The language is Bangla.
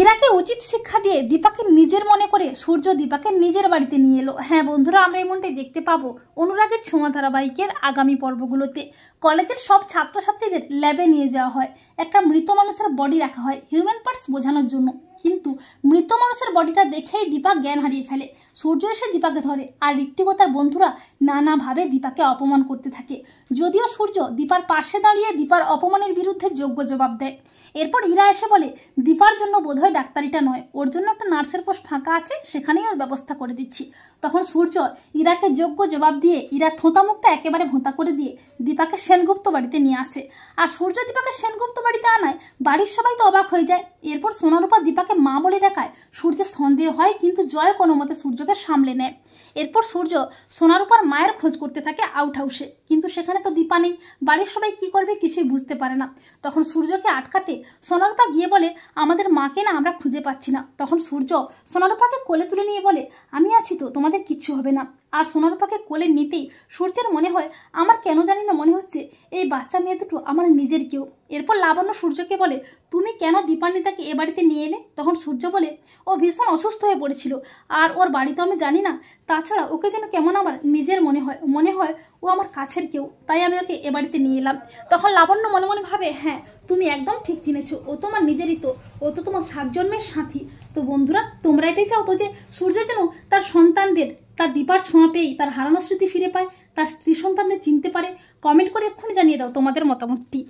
ইরাকে উচিত শিক্ষা দিয়ে দীপাকে নিজের মনে করে সূর্য দীপাকে নিজের বাড়িতে নিয়ে এলো। হ্যাঁ বন্ধুরা, আমরা এমনটাই দেখতে পাবো অনুরাগের ছোঁয়া ধারাবাহিকের আগামী পর্বগুলোতে। কলেজের সব ছাত্রছাত্রীদের ল্যাবে নিয়ে যাওয়া হয়, একটা মৃত মানুষের বডি রাখা হয় হিউম্যান পার্টস বোঝানোর জন্য। কিন্তু মৃত মানুষের বডিটা দেখেই দীপা জ্ঞান হারিয়ে ফেলে। সূর্য এসে দীপাকে ধরে, আর ঋত্বিক ও তার বন্ধুরা নানাভাবে দীপাকে অপমান করতে থাকে। যদিও সূর্য দীপার পাশে দাঁড়িয়ে দীপার অপমানের বিরুদ্ধে যোগ্য জবাব দেয়। এরপর ইরা এসে বলে দীপার জন্য বোধহয় ডাক্তারিটা নয়, ওর জন্য একটা নার্সের পোস্ট ফাঁকা আছে, সেখানেই ওর ব্যবস্থা করে দিচ্ছি। তখন সূর্য ইরাকে যোগ্য জবাব দিয়ে ইরা থোঁতা মুখটা একেবারে ভোঁতা করে দিয়ে দীপাকে সেনগুপ্ত বাড়িতে নিয়ে আসে। আর সূর্য দীপাকে সেনগুপ্ত বাড়িতে আনায় বাড়ির সবাই তো অবাক হয়ে যায়। এরপর সোনারূপা দীপাকে মা বলে ডাকায় সূর্যের সন্দেহ হয়, কিন্তু জয় কোনো মতে সূর্যকে সামলে নেয়। এরপর সূর্য সোনারূপার মায়ের খোঁজ করতে থাকে আউট হাউসে, কিন্তু সেখানে তো দীপা নেই। বাড়ির সবাই কি করবে কিছুই বুঝতে পারে না। তখন সূর্যকে আটকাতে সোনারূপা গিয়ে বলে আমাদের মাকে না আমরা খুঁজে পাচ্ছি না। তখন সূর্য সোনারূপাকে কোলে তুলে নিয়ে বলে আমি আছি তো, তোমাদের কিচ্ছু হবে না। আর সোনারূপাকে কোলে নিতেই সূর্যের মনে হয় আমার কেন জানি না মনে হচ্ছে এই বাচ্চা মেয়ে দুটো আমার নিজের কেউ। এরপর লাবণ্য সূর্যকে বলে তুমি কেন দীপান্বিতাকে এ বাড়িতে নিয়ে এলে? তখন সূর্য বলে ও ভীষণ অসুস্থ হয়ে পড়েছিল, আর ওর বাড়ি তো আমি জানি না, তাছাড়া ওকে যেন কেমন আমার নিজের মনে হয় ও আমার কাছের কেউ, তাই আমি ওকে এ বাড়িতে নিয়ে এলাম। তখন লাবণ্য মনে মনে ভাবে হ্যাঁ তুমি একদম ঠিক চিনেছো, ও তোমার নিজেরই তো, ও তো তোমার 7 জন্মের সাথী। তো বন্ধুরা, তোমরা এটাই চাও তো যে সূর্য যেন তার সন্তানদের তার দীপার ছোঁয়া পেয়েই তার হারানো স্মৃতি ফিরে পায়, তার স্ত্রী সন্তানদের চিনতে পারে? কমেন্ট করে এক্ষুনি জানিয়ে দাও তোমাদের মতামতটি।